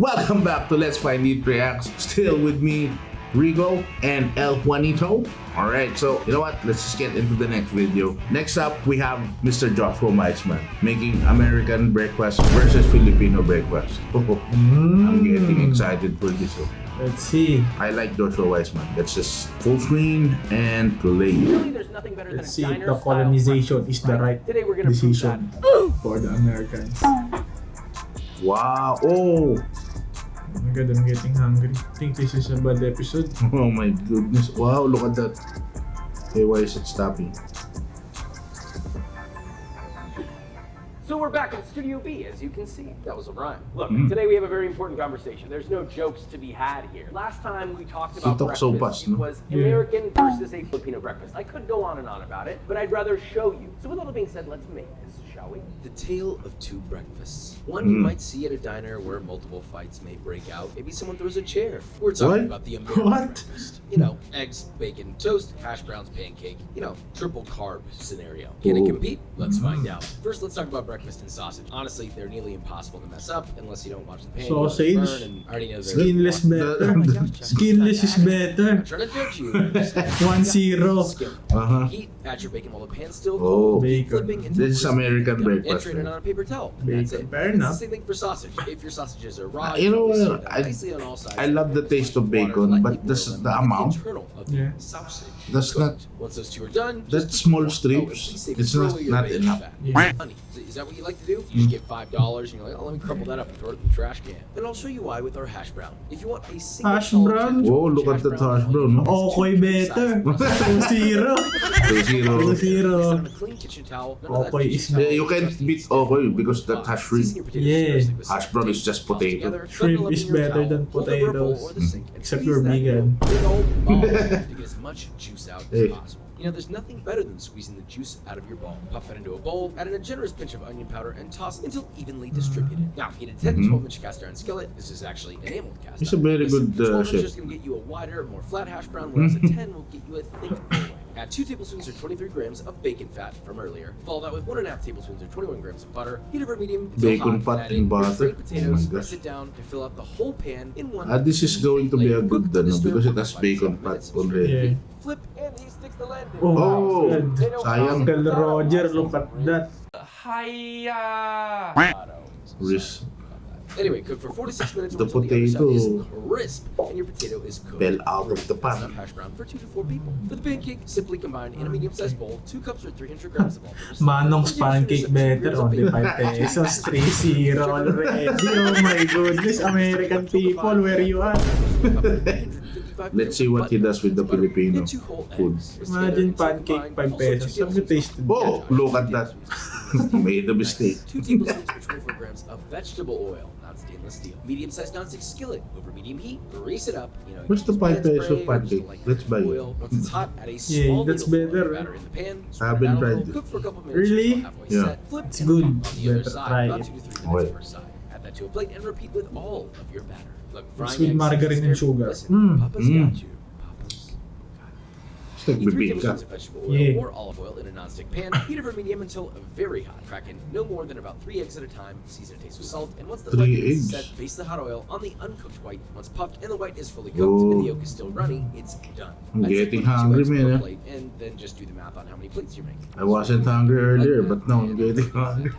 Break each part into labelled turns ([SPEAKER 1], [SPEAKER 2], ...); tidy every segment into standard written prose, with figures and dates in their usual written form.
[SPEAKER 1] Welcome back to Let's Find Eat Reacts. Still with me, Rico and El Juanito. Alright, so you know what? Let's just get into the next video. Next up, we have Mr. Joshua Weismann making American breakfast versus Filipino breakfast. I'm getting excited for this one.
[SPEAKER 2] Let's see.
[SPEAKER 1] I like Joshua Weissman. Let's just full screen and play.
[SPEAKER 2] Let's see if the colonization is the right decision for the Americans.
[SPEAKER 1] Wow! Oh!
[SPEAKER 2] Oh my god, I'm getting hungry. I think this is a bad episode.
[SPEAKER 1] Oh my goodness! Wow! Look at that. Hey, why is it stopping?
[SPEAKER 3] So we're back at Studio B, as you can see. That was a rhyme. Look, today we have a very important conversation. There's no jokes to be had here. Last time we talked about breakfast, it was American versus a Filipino breakfast. I could go on and on about it, but I'd rather show you. So with all that being said, let's make this, shall we?
[SPEAKER 4] The tale of two breakfasts. One you might see at a diner where multiple fights may break out. Maybe someone throws a chair. We're talking about the American breakfast. You know, eggs, bacon, toast, hash browns, pancake. You know, triple carb scenario. Can it compete? Let's find out. First, let's talk about breakfast and sausage. Honestly, they're nearly impossible to mess up unless you don't watch the pan.
[SPEAKER 2] Sausage?
[SPEAKER 4] And I already know
[SPEAKER 2] Skinless better. Skinless is better.
[SPEAKER 4] I'm trying to judge you.
[SPEAKER 2] 1-0.
[SPEAKER 4] Heat, add your bacon while the pan's still
[SPEAKER 1] Oh,
[SPEAKER 4] cold.
[SPEAKER 2] bacon.
[SPEAKER 4] Flipping until
[SPEAKER 1] This is American
[SPEAKER 4] and
[SPEAKER 1] breakfast.
[SPEAKER 4] trade it on a paper towel.
[SPEAKER 2] Bacon.
[SPEAKER 4] That's it.
[SPEAKER 2] Fair
[SPEAKER 4] It's
[SPEAKER 2] enough.
[SPEAKER 4] the same thing for sausage. If your sausages are raw,
[SPEAKER 1] You know,
[SPEAKER 4] can always
[SPEAKER 1] I-
[SPEAKER 4] nicely on all sides.
[SPEAKER 1] I love the taste of bacon, but this is the amount.
[SPEAKER 4] Internal of the
[SPEAKER 2] Yeah.
[SPEAKER 4] sausage.
[SPEAKER 1] That's not.
[SPEAKER 4] Once those two are done,
[SPEAKER 1] That's
[SPEAKER 4] just
[SPEAKER 1] small
[SPEAKER 4] keep
[SPEAKER 1] strips.
[SPEAKER 4] please save
[SPEAKER 1] It's
[SPEAKER 4] throw
[SPEAKER 1] not-
[SPEAKER 4] away your
[SPEAKER 1] not
[SPEAKER 4] bacon
[SPEAKER 1] enough.
[SPEAKER 4] fat.
[SPEAKER 2] Yeah.
[SPEAKER 4] Honey, is that what you like to do? You just get $5 and you're like, oh, let me crumple that up and throw it in the trash can. Then I'll show you why with our hash brown. If you want a single
[SPEAKER 2] Hash
[SPEAKER 4] solid
[SPEAKER 2] brown?
[SPEAKER 4] George
[SPEAKER 1] Whoa, look at that hash brown, no?
[SPEAKER 2] Okay, better. 2-0.
[SPEAKER 1] 2-0.
[SPEAKER 2] 2-0.
[SPEAKER 4] On a clean kitchen towel. None of that
[SPEAKER 2] Okay,
[SPEAKER 4] kitchen
[SPEAKER 2] is
[SPEAKER 1] Yeah, you can't beat okay because that hash shrimp.
[SPEAKER 4] Season your potatoes
[SPEAKER 2] Yeah.
[SPEAKER 4] seriously with
[SPEAKER 1] Hash
[SPEAKER 4] salt.
[SPEAKER 1] brown is just
[SPEAKER 4] Toss
[SPEAKER 1] potato.
[SPEAKER 4] together,
[SPEAKER 2] Shrimp
[SPEAKER 4] bundle up
[SPEAKER 2] is
[SPEAKER 4] in your
[SPEAKER 2] better
[SPEAKER 4] towel,
[SPEAKER 2] than
[SPEAKER 4] hold it over a bowl
[SPEAKER 2] potatoes.
[SPEAKER 4] or the sink, and
[SPEAKER 2] Except
[SPEAKER 4] squeeze
[SPEAKER 2] you're
[SPEAKER 4] that
[SPEAKER 2] vegan.
[SPEAKER 4] big old ball to get as much juice out
[SPEAKER 1] Hey.
[SPEAKER 4] as possible. You know, there's nothing better than squeezing the juice out of your ball. Pop that into a bowl, add in a generous pinch of onion powder, and toss until evenly distributed. Now, heat a 10 to 12-inch cast iron skillet. This is actually enameled cast iron.
[SPEAKER 1] It's a very good
[SPEAKER 4] 12
[SPEAKER 1] chef.
[SPEAKER 4] inch is going to get you a wider, more flat hash brown, whereas a 10 will get you a thick bowl. Add 2 tablespoons or 23 grams of bacon fat from earlier. Follow that with 1.5 tablespoons or 21 grams of butter. Heat over medium until
[SPEAKER 1] Bacon
[SPEAKER 4] hot.
[SPEAKER 1] fat
[SPEAKER 4] Add
[SPEAKER 1] and
[SPEAKER 4] in your
[SPEAKER 1] butter.
[SPEAKER 4] grated potatoes.
[SPEAKER 1] Oh my
[SPEAKER 4] Press it down to fill out the whole pan in one.
[SPEAKER 1] This is going to be a good
[SPEAKER 4] Cook
[SPEAKER 1] one
[SPEAKER 4] this
[SPEAKER 1] because it
[SPEAKER 4] for
[SPEAKER 1] has
[SPEAKER 4] 5 to
[SPEAKER 1] bacon
[SPEAKER 4] 7
[SPEAKER 1] fat
[SPEAKER 4] minutes.
[SPEAKER 1] already.
[SPEAKER 2] Yeah.
[SPEAKER 4] Flip and he sticks the landing.
[SPEAKER 2] Oh,
[SPEAKER 1] Oh,
[SPEAKER 2] good.
[SPEAKER 1] sayang.
[SPEAKER 2] Uncle Roger, look at that.
[SPEAKER 1] Risk.
[SPEAKER 4] Anyway, cook for 46 minutes
[SPEAKER 1] The
[SPEAKER 4] until the other side
[SPEAKER 1] potato
[SPEAKER 4] is crisp and your potato is cooked.
[SPEAKER 1] fell out of the
[SPEAKER 4] That's
[SPEAKER 1] pan.
[SPEAKER 4] enough hash brown for 2 to 4 people. For the pancake, simply combine in a medium-sized bowl 2 cups or 300 grams of all-purpose flour,
[SPEAKER 2] Manong's
[SPEAKER 4] 2 tablespoons
[SPEAKER 2] pancake
[SPEAKER 4] or 72
[SPEAKER 2] better,
[SPEAKER 4] grams of
[SPEAKER 2] only
[SPEAKER 4] bacon.
[SPEAKER 2] 5 pesos, 3-0 already. Oh my goodness, American people, where you at?
[SPEAKER 1] Let's see what he does with the Filipino food.
[SPEAKER 2] Imagine pancake, 5 pesos. Have you tasted
[SPEAKER 1] Oh, look at that. Made a mistake.
[SPEAKER 4] 2 tablespoons or 24 grams of vegetable oil, not stainless steel. Medium-sized nonstick skillet over medium heat. Grease it up. You know,
[SPEAKER 1] What's the
[SPEAKER 4] use
[SPEAKER 1] 5
[SPEAKER 4] pan
[SPEAKER 1] peso
[SPEAKER 4] spray or just
[SPEAKER 1] pancake?
[SPEAKER 4] like
[SPEAKER 1] Let's buy it.
[SPEAKER 4] oil. Once it's hot, add a
[SPEAKER 2] Yeah,
[SPEAKER 4] small
[SPEAKER 2] that's
[SPEAKER 4] needleful
[SPEAKER 2] better.
[SPEAKER 4] of batter in the pan.
[SPEAKER 1] I
[SPEAKER 4] Spread
[SPEAKER 1] haven't
[SPEAKER 4] it out a
[SPEAKER 1] tried
[SPEAKER 4] little,
[SPEAKER 1] it.
[SPEAKER 4] Cook for a couple minutes.
[SPEAKER 2] Really?
[SPEAKER 4] until halfway
[SPEAKER 1] Yeah.
[SPEAKER 4] set. Flip
[SPEAKER 2] It's
[SPEAKER 4] and
[SPEAKER 2] good.
[SPEAKER 4] repeat on the other
[SPEAKER 2] Better
[SPEAKER 4] side,
[SPEAKER 2] try
[SPEAKER 4] about
[SPEAKER 2] it.
[SPEAKER 4] 2 to 3
[SPEAKER 1] Wait.
[SPEAKER 4] minutes per side. Add that to a plate and repeat with all of your batter. Look, frying
[SPEAKER 2] with
[SPEAKER 4] eggs
[SPEAKER 2] margarine and
[SPEAKER 4] is scary.
[SPEAKER 2] sugar.
[SPEAKER 4] Listen, Papa's got you. Papa's
[SPEAKER 1] It's like
[SPEAKER 4] Heat 3
[SPEAKER 1] bibingka.
[SPEAKER 4] tablespoons of vegetable oil
[SPEAKER 2] Yeah.
[SPEAKER 4] or olive oil in a non-stick pan. Heat over medium until very hot. Crack in no more than about 3 eggs at a time. Season and taste with salt. And once the
[SPEAKER 1] 3
[SPEAKER 4] white is
[SPEAKER 1] eggs?
[SPEAKER 4] set, baste the hot oil on the uncooked white. Once puffed and the white is fully cooked and the yolk is still runny, it's done.
[SPEAKER 1] I'm
[SPEAKER 4] I'd say
[SPEAKER 1] getting
[SPEAKER 4] put 2
[SPEAKER 1] hungry,
[SPEAKER 4] eggs per
[SPEAKER 1] man, eh?
[SPEAKER 4] plate, and then just do the math on how many plates you're making.
[SPEAKER 1] I wasn't hungry earlier, but now I'm getting hungry.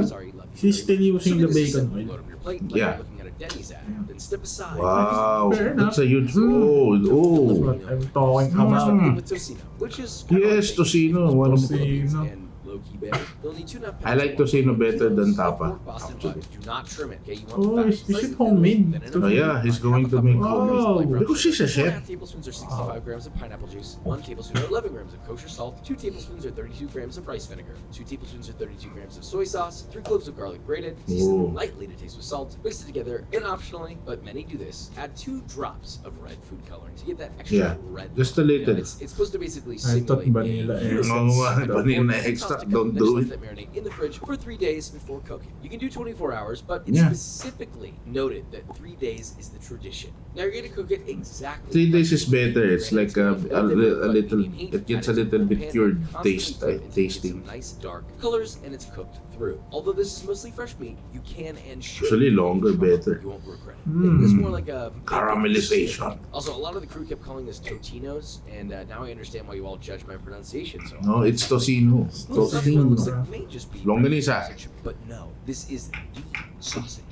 [SPEAKER 4] Sorry, love you.
[SPEAKER 2] She's still using the
[SPEAKER 4] Serving this
[SPEAKER 2] bacon
[SPEAKER 4] simple.
[SPEAKER 2] oil.
[SPEAKER 4] Load up your plate, like
[SPEAKER 1] Yeah.
[SPEAKER 4] you're looking at a Denny's ad. Then step aside.
[SPEAKER 1] Wow,
[SPEAKER 2] Fair enough.
[SPEAKER 1] that's a huge. Oh, oh.
[SPEAKER 2] What I'm talking
[SPEAKER 4] Start
[SPEAKER 2] about.
[SPEAKER 4] with tocino, which is kind of
[SPEAKER 1] Yes,
[SPEAKER 4] like bacon,
[SPEAKER 1] tocino. One of
[SPEAKER 2] Tocino.
[SPEAKER 4] and low-key better. You'll need 2.5
[SPEAKER 1] I like
[SPEAKER 4] pounds of
[SPEAKER 1] tocino
[SPEAKER 4] pork,
[SPEAKER 1] better than
[SPEAKER 4] kilos of
[SPEAKER 1] tapa,
[SPEAKER 4] pork Boston
[SPEAKER 1] actually.
[SPEAKER 4] butter. Do not trim it. Okay, you want
[SPEAKER 2] Oh,
[SPEAKER 4] the fat.
[SPEAKER 2] is
[SPEAKER 4] Slice
[SPEAKER 2] it
[SPEAKER 4] it
[SPEAKER 2] homemade?
[SPEAKER 4] thin, then in a
[SPEAKER 1] Oh, yeah, he's going to make
[SPEAKER 2] Oh,
[SPEAKER 1] because he's a chef.
[SPEAKER 4] 1.5 tablespoons or 65 grams of pineapple juice, 1 tablespoon or 11 grams of kosher salt, 2 tablespoons or 32 grams of rice vinegar, 2 tablespoons or 32 grams of soy sauce, 3 cloves of garlic grated, season
[SPEAKER 1] Ooh.
[SPEAKER 4] lightly to taste with salt, mix it together, and optionally, but many do this, add 2 drops of red food coloring to get that extra
[SPEAKER 1] Yeah,
[SPEAKER 4] red.
[SPEAKER 1] just a
[SPEAKER 4] You know,
[SPEAKER 1] little.
[SPEAKER 4] it's supposed to basically
[SPEAKER 2] I thought
[SPEAKER 4] simulate
[SPEAKER 2] vanilla
[SPEAKER 4] a
[SPEAKER 2] essence.
[SPEAKER 1] No, vanilla extra. Don't
[SPEAKER 4] Then
[SPEAKER 1] do
[SPEAKER 4] just let
[SPEAKER 1] it.
[SPEAKER 4] that marinate in the fridge for 3 days before cooking. You can do 24 hours, but it's
[SPEAKER 1] Yeah.
[SPEAKER 4] specifically noted that 3 days is the tradition. Now you're gonna cook it exactly.
[SPEAKER 1] 3 days is better. It's like a little.
[SPEAKER 4] It
[SPEAKER 1] It gets a little bit cured tasting.
[SPEAKER 4] Nice dark colors, and it's cooked through. Although this is mostly fresh meat, you can and should.
[SPEAKER 1] Actually, longer better.
[SPEAKER 4] You won't regret it. It's more like a
[SPEAKER 1] Caramelization.
[SPEAKER 4] Also, a lot of the crew kept calling this Totinos, and now I understand why you all judge my pronunciation. So
[SPEAKER 1] No, it's tocino.
[SPEAKER 4] Most of it looks
[SPEAKER 1] Tocino.
[SPEAKER 4] like it may just be
[SPEAKER 1] Longanisa.
[SPEAKER 4] sausage, but no, this is the sausage.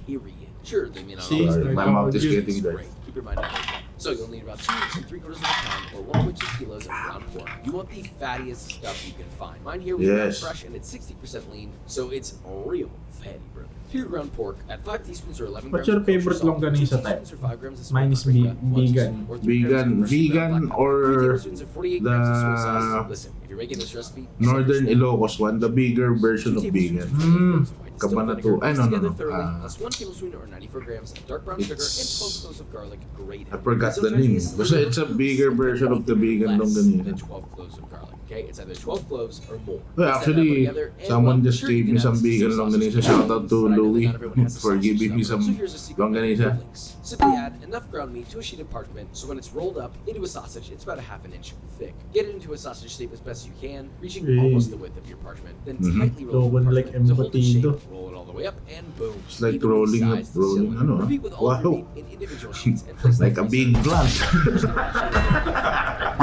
[SPEAKER 4] Period. Sure, they may not
[SPEAKER 2] See,
[SPEAKER 4] all
[SPEAKER 2] like
[SPEAKER 1] My
[SPEAKER 2] how
[SPEAKER 1] mouth is
[SPEAKER 2] you-
[SPEAKER 1] getting dry.
[SPEAKER 4] Great. Keep your mind on that. So you'll need about 2 3/4 of a pound or 1.2 kilos of ground pork. You want the fattiest stuff you can find. Mine here was ground
[SPEAKER 1] Yes.
[SPEAKER 4] fresh and it's 60% lean, so it's real fatty, brother. Pure ground pork at 5 teaspoons or 11
[SPEAKER 2] What's
[SPEAKER 4] grams
[SPEAKER 2] your
[SPEAKER 4] of kosher
[SPEAKER 2] favorite
[SPEAKER 4] salt, 2
[SPEAKER 2] longanisa type?
[SPEAKER 4] teaspoons or 5 grams of smoked
[SPEAKER 2] Mine is
[SPEAKER 4] paprika, 1
[SPEAKER 2] vegan.
[SPEAKER 4] teaspoon or 3 grams of fresh
[SPEAKER 1] Vegan
[SPEAKER 4] ground black pepper,
[SPEAKER 1] or
[SPEAKER 4] 3 tablespoons of 48 grams of soy sauce.
[SPEAKER 1] the
[SPEAKER 4] Listen, if you're making this recipe,
[SPEAKER 1] Northern Ilocos one, the bigger version of
[SPEAKER 4] 2
[SPEAKER 1] vegan.
[SPEAKER 4] tablespoons of
[SPEAKER 1] Kabanatu. Ay, no, no, no.
[SPEAKER 4] plus 1 tablespoon or 94 grams of dark brown sugar and 12 cloves of garlic grated.
[SPEAKER 1] I forgot
[SPEAKER 4] So
[SPEAKER 1] the name.
[SPEAKER 4] turkey is
[SPEAKER 1] Basta it's a bigger version of the vegan
[SPEAKER 4] less
[SPEAKER 1] longanisa.
[SPEAKER 4] than 12 cloves of garlic. Okay, it's either 12 cloves or more.
[SPEAKER 1] Well,
[SPEAKER 4] Mix that
[SPEAKER 1] actually,
[SPEAKER 4] up together, and,
[SPEAKER 1] someone
[SPEAKER 4] well,
[SPEAKER 1] just
[SPEAKER 4] sure,
[SPEAKER 1] gave
[SPEAKER 4] you
[SPEAKER 1] me
[SPEAKER 4] can
[SPEAKER 1] some
[SPEAKER 4] add
[SPEAKER 1] vegan
[SPEAKER 4] sausage
[SPEAKER 1] longanisa.
[SPEAKER 4] to
[SPEAKER 1] Shout out to
[SPEAKER 4] but I know that
[SPEAKER 1] Louis
[SPEAKER 4] not everyone has a
[SPEAKER 1] for
[SPEAKER 4] sausage
[SPEAKER 1] giving me
[SPEAKER 4] stuffer.
[SPEAKER 1] some
[SPEAKER 4] So here's a secret
[SPEAKER 1] longanisa.
[SPEAKER 4] links. Simply add enough ground meat to a sheet of parchment so when it's rolled up into a sausage, it's about a half an inch thick. Get it into a sausage shape as best you can, reaching almost the width of your parchment. Then tightly roll the
[SPEAKER 2] Logan like
[SPEAKER 4] parchment to hold the shape.
[SPEAKER 2] embutido.
[SPEAKER 4] Roll it all the way up and boom.
[SPEAKER 1] It's like
[SPEAKER 4] Evenly
[SPEAKER 1] rolling up,
[SPEAKER 4] sized cylinder.
[SPEAKER 1] ano, ah?
[SPEAKER 4] Repeat with all of your
[SPEAKER 1] Wow.
[SPEAKER 4] meat in individual sheets and place
[SPEAKER 1] Like
[SPEAKER 4] them
[SPEAKER 1] a
[SPEAKER 4] in
[SPEAKER 1] big
[SPEAKER 4] the
[SPEAKER 1] plant.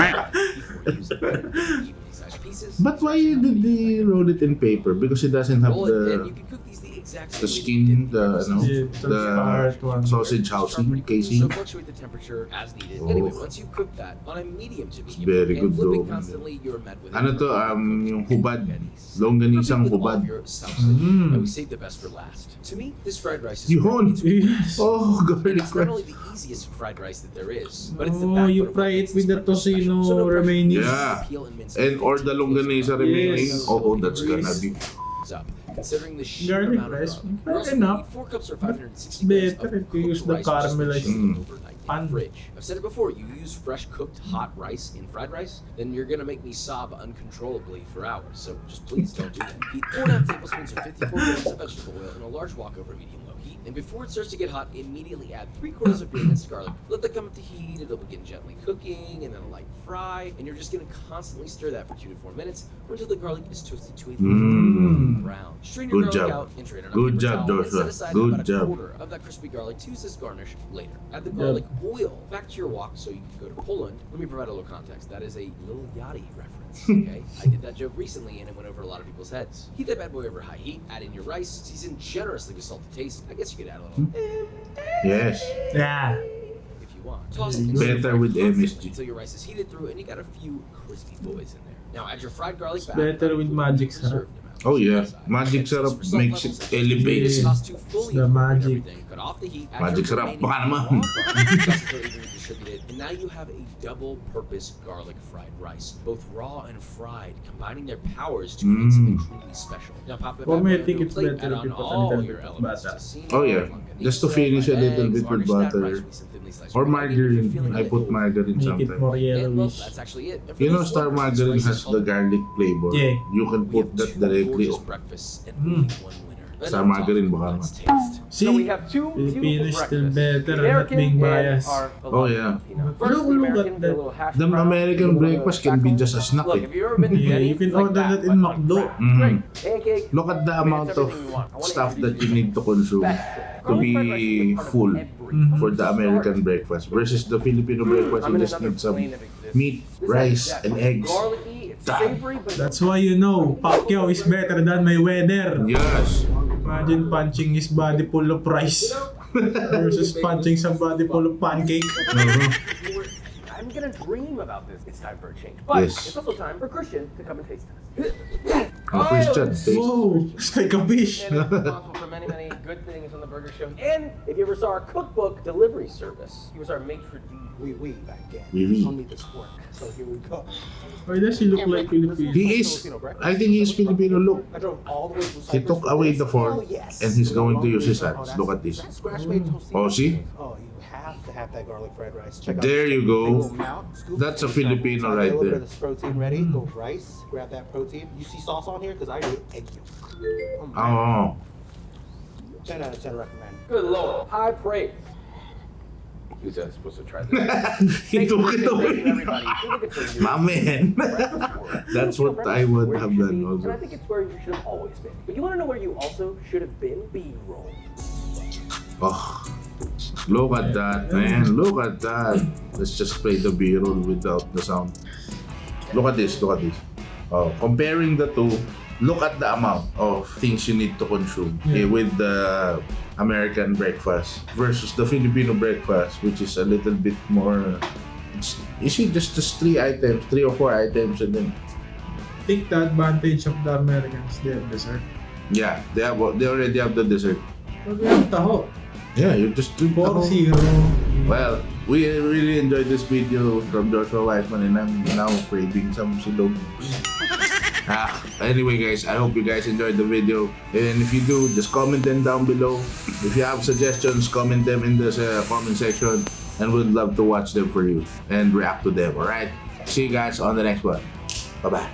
[SPEAKER 4] before using evenly sized pieces.
[SPEAKER 1] But why did they roll it in paper? Because it doesn't have
[SPEAKER 4] Roll it, and you
[SPEAKER 1] the
[SPEAKER 4] can cook these the exact
[SPEAKER 1] the
[SPEAKER 4] same way
[SPEAKER 1] skin,
[SPEAKER 4] you did
[SPEAKER 1] the
[SPEAKER 2] part one.
[SPEAKER 1] sausage
[SPEAKER 4] Start
[SPEAKER 1] housing
[SPEAKER 4] pretty quickly,
[SPEAKER 1] casing.
[SPEAKER 4] So fluctuate the temperature as needed.
[SPEAKER 1] Oh.
[SPEAKER 4] Anyway, once you've cooked that on a medium to medium
[SPEAKER 1] very
[SPEAKER 4] and
[SPEAKER 1] good
[SPEAKER 4] flipping
[SPEAKER 1] though.
[SPEAKER 4] constantly, you're met with
[SPEAKER 1] Ano to, yung hubad. Longganisang
[SPEAKER 4] With all of
[SPEAKER 1] hubad.
[SPEAKER 4] your sausage, and we save the best for last. To me, this fried rice is
[SPEAKER 1] Yun!
[SPEAKER 4] it's and
[SPEAKER 1] Oh, garlic
[SPEAKER 4] it's not only
[SPEAKER 1] rice.
[SPEAKER 4] the easiest fried rice that there is, but it's the
[SPEAKER 2] Oh,
[SPEAKER 4] backbone
[SPEAKER 2] you
[SPEAKER 4] of
[SPEAKER 2] fry
[SPEAKER 4] what
[SPEAKER 2] it
[SPEAKER 4] makes
[SPEAKER 2] with
[SPEAKER 4] this
[SPEAKER 2] the
[SPEAKER 4] breakfast special.
[SPEAKER 2] tocino
[SPEAKER 4] So no pressure.
[SPEAKER 2] remaining.
[SPEAKER 1] Yeah.
[SPEAKER 4] Peel and mince
[SPEAKER 1] And or the
[SPEAKER 4] 15
[SPEAKER 1] longanisa
[SPEAKER 4] cloves of
[SPEAKER 1] remaining.
[SPEAKER 2] Yes.
[SPEAKER 1] Oh, that's gonna be.
[SPEAKER 4] up. Considering the sheer
[SPEAKER 2] Garlic
[SPEAKER 4] amount of
[SPEAKER 2] rice,
[SPEAKER 4] garlic,
[SPEAKER 2] fair
[SPEAKER 4] you're also
[SPEAKER 2] enough.
[SPEAKER 4] gonna need 4 cups or 560
[SPEAKER 2] Better
[SPEAKER 4] grams of
[SPEAKER 2] if you use
[SPEAKER 4] cooked
[SPEAKER 2] the
[SPEAKER 4] rice, which has been
[SPEAKER 2] caramelized
[SPEAKER 4] chilled overnight in
[SPEAKER 2] pan.
[SPEAKER 4] the fridge. I've said it before, you use fresh cooked hot rice in fried rice, then you're gonna make me sob uncontrollably for hours. So just please don't do that. Heat 4.5 tablespoons or 54 grams of vegetable oil in a large wok over medium-low heat. And before it starts to get hot, immediately add 3/4 of your minced garlic. Let that come up to heat, it'll begin gently cooking, and then a light fry. And you're just gonna constantly stir that for 2 to 4 minutes, or until the garlic is toasted to a brown. Strain your
[SPEAKER 1] Good
[SPEAKER 4] garlic
[SPEAKER 1] job.
[SPEAKER 4] out and drain it on a
[SPEAKER 1] Good
[SPEAKER 4] paper
[SPEAKER 1] job,
[SPEAKER 4] towel, and
[SPEAKER 1] Joshua.
[SPEAKER 4] set aside
[SPEAKER 1] Good
[SPEAKER 4] about
[SPEAKER 1] job.
[SPEAKER 4] a quarter of that crispy garlic to use as garnish later. Add the garlic oil back to your wok so you can go to Poland. Let me provide a little context. That is a little Yachty reference, okay? I did that joke recently and it went over a lot of people's heads. Heat that bad boy over high heat, add in your rice, season generously with salt to taste. I guess you could add a little
[SPEAKER 1] Yes.
[SPEAKER 2] Yeah.
[SPEAKER 4] if you want. Toss it
[SPEAKER 1] Better
[SPEAKER 4] stir fry
[SPEAKER 1] with
[SPEAKER 4] constantly
[SPEAKER 1] MSG.
[SPEAKER 4] until your rice is heated through and you got a few crispy boys in there. Now add your fried garlic back.
[SPEAKER 2] better with magic syrup.
[SPEAKER 4] Reserved amount.
[SPEAKER 1] Oh yeah.
[SPEAKER 4] Inside.
[SPEAKER 1] Magic
[SPEAKER 4] Taste
[SPEAKER 1] syrup
[SPEAKER 4] for salt
[SPEAKER 1] makes
[SPEAKER 4] levels
[SPEAKER 1] it
[SPEAKER 4] and
[SPEAKER 1] elevates.
[SPEAKER 4] toss to fully
[SPEAKER 2] The
[SPEAKER 4] incorporate
[SPEAKER 2] magic.
[SPEAKER 4] everything. Cut off the heat. Add
[SPEAKER 1] Magic
[SPEAKER 4] your
[SPEAKER 1] syrup.
[SPEAKER 4] remaining
[SPEAKER 1] Baka naman.
[SPEAKER 4] raw garlic, toss until evenly distributed, and now you have a double-purpose garlic fried rice, both raw and fried, combining their powers to create something truly special. Now pop it
[SPEAKER 2] For
[SPEAKER 4] back
[SPEAKER 2] me, I
[SPEAKER 4] onto
[SPEAKER 2] think
[SPEAKER 4] a
[SPEAKER 2] it's
[SPEAKER 4] plate,
[SPEAKER 2] better
[SPEAKER 4] add
[SPEAKER 2] if
[SPEAKER 4] on
[SPEAKER 2] you put a
[SPEAKER 4] all
[SPEAKER 2] little
[SPEAKER 4] your
[SPEAKER 2] bit of
[SPEAKER 4] elements.
[SPEAKER 2] butter.
[SPEAKER 4] Tocino,
[SPEAKER 1] Oh, yeah.
[SPEAKER 4] longanisa,
[SPEAKER 1] Just to finish a little
[SPEAKER 4] eggs,
[SPEAKER 1] bit with
[SPEAKER 4] garnish that
[SPEAKER 1] butter.
[SPEAKER 4] rice with some thinly sliced
[SPEAKER 1] Or
[SPEAKER 4] onion if you're
[SPEAKER 1] margarine.
[SPEAKER 4] feeling
[SPEAKER 1] I
[SPEAKER 4] it.
[SPEAKER 1] put margarine
[SPEAKER 2] Make it
[SPEAKER 1] sometimes.
[SPEAKER 2] more
[SPEAKER 4] And well,
[SPEAKER 2] yellowish.
[SPEAKER 4] that's actually it. And for
[SPEAKER 1] You know,
[SPEAKER 4] those
[SPEAKER 1] star
[SPEAKER 4] wondering, this
[SPEAKER 1] margarine
[SPEAKER 4] rice is
[SPEAKER 1] has the
[SPEAKER 4] called
[SPEAKER 1] garlic flavor.
[SPEAKER 2] Yeah.
[SPEAKER 1] You can
[SPEAKER 4] We
[SPEAKER 1] put
[SPEAKER 4] have
[SPEAKER 1] that
[SPEAKER 4] two
[SPEAKER 1] directly.
[SPEAKER 4] gorgeous
[SPEAKER 1] Oh,
[SPEAKER 4] breakfasts and only one winner.
[SPEAKER 1] Star margarine baka
[SPEAKER 4] Let's
[SPEAKER 1] naman.
[SPEAKER 4] taste.
[SPEAKER 2] See,
[SPEAKER 3] So we have two
[SPEAKER 2] Filipino
[SPEAKER 3] beautiful
[SPEAKER 2] is still
[SPEAKER 3] breakfasts.
[SPEAKER 2] better
[SPEAKER 3] The
[SPEAKER 2] at not
[SPEAKER 3] American
[SPEAKER 2] being
[SPEAKER 3] and
[SPEAKER 2] biased.
[SPEAKER 3] our
[SPEAKER 1] Oh,
[SPEAKER 3] beloved
[SPEAKER 1] yeah.
[SPEAKER 3] Filipino.
[SPEAKER 2] But
[SPEAKER 3] First,
[SPEAKER 2] look
[SPEAKER 3] the
[SPEAKER 2] at
[SPEAKER 3] American,
[SPEAKER 2] the-
[SPEAKER 3] the little hash
[SPEAKER 1] The
[SPEAKER 3] brown,
[SPEAKER 1] American
[SPEAKER 3] the little
[SPEAKER 1] breakfast can be
[SPEAKER 3] crackle.
[SPEAKER 1] just a snack.
[SPEAKER 3] Look, have you ever been to
[SPEAKER 2] Yeah,
[SPEAKER 3] Denny's?
[SPEAKER 2] you can
[SPEAKER 3] It's like
[SPEAKER 2] order that in
[SPEAKER 3] but
[SPEAKER 2] McDo.
[SPEAKER 3] cracked.
[SPEAKER 1] Mhm.
[SPEAKER 3] Great. Pancake.
[SPEAKER 1] Look at the
[SPEAKER 3] I mean,
[SPEAKER 1] amount
[SPEAKER 3] it's
[SPEAKER 1] of
[SPEAKER 3] everything you want. I wanna
[SPEAKER 1] stuff that
[SPEAKER 3] introduce
[SPEAKER 1] you need to consume to be full for the American breakfast versus the Filipino breakfast.
[SPEAKER 3] I'm
[SPEAKER 1] You
[SPEAKER 3] in
[SPEAKER 1] just
[SPEAKER 3] another
[SPEAKER 1] need some
[SPEAKER 3] plane of existence.
[SPEAKER 1] meat,
[SPEAKER 3] This
[SPEAKER 1] rice,
[SPEAKER 3] has
[SPEAKER 1] and
[SPEAKER 3] depth.
[SPEAKER 1] eggs.
[SPEAKER 3] Garlicky, it's
[SPEAKER 1] Damn.
[SPEAKER 3] savory, but
[SPEAKER 2] That's why you know, Pacquiao is better than Mayweather.
[SPEAKER 1] Yes.
[SPEAKER 2] Imagine punching his body full of rice versus punching somebody full of pancake.
[SPEAKER 3] I'm gonna dream about this. It's time for a change. But
[SPEAKER 1] Yes.
[SPEAKER 3] it's also time for Christian to come and taste us.
[SPEAKER 1] Oh, Christian, taste.
[SPEAKER 2] Whoa, it's like a fish.
[SPEAKER 3] And it's responsible for many, many good things on the burger show. And if you ever saw our cookbook delivery service, he was our maitre d'
[SPEAKER 5] Oui, back then.
[SPEAKER 1] Oui.
[SPEAKER 5] I'll need this work. So here we go.
[SPEAKER 2] Why does he look like Filipino?
[SPEAKER 1] He is, I think he's Filipino look.
[SPEAKER 5] I drove all the way from
[SPEAKER 1] He took away the fork and he's going to use his hands. Look at this. Oh, see?
[SPEAKER 5] Oh, you have to have that garlic fried rice. Check out
[SPEAKER 1] There
[SPEAKER 5] this
[SPEAKER 1] you go.
[SPEAKER 5] little mount, scoop.
[SPEAKER 1] That's a Filipino
[SPEAKER 5] So I get
[SPEAKER 1] right
[SPEAKER 5] a little bit
[SPEAKER 1] there.
[SPEAKER 5] of this protein ready. Go rice. Grab that protein. You see sauce on here? Because I do egg yolk. Oh, man.
[SPEAKER 1] Oh.
[SPEAKER 5] 10 out of 10 recommend.
[SPEAKER 3] Good Lord, high praise. You said I was supposed to try this.
[SPEAKER 1] He took it away.
[SPEAKER 3] Everybody. We're looking for you.
[SPEAKER 1] My man. That's what I would
[SPEAKER 3] Where
[SPEAKER 1] have
[SPEAKER 3] you should
[SPEAKER 1] done
[SPEAKER 3] be,
[SPEAKER 1] also.
[SPEAKER 3] And I think it's where you should have always been. But you want to know where you also should have been? B-roll.
[SPEAKER 1] Oh. Look at that, man. Look at that. Let's just play the B-roll without the sound. Look at this. Look at this. Oh, comparing the two, look at the amount of things you need to consume with the American breakfast versus the Filipino breakfast, which is a little bit more. You see, just 3 items, 3 or 4 items, and then
[SPEAKER 2] I think the advantage of the Americans, they have dessert.
[SPEAKER 1] yeah, they already have the dessert.
[SPEAKER 2] But we have taho.
[SPEAKER 1] Yeah, you just drink taho.
[SPEAKER 2] 4-0.
[SPEAKER 1] Well, we really enjoyed this video from Joshua Weissman, and I'm now craving some silog. Anyway guys, I hope you guys enjoyed the video, and if you do, just comment them down below. If you have suggestions, comment them in the comment section, and we'd love to watch them for you and react to them. Alright, see you guys on the next one. Bye bye.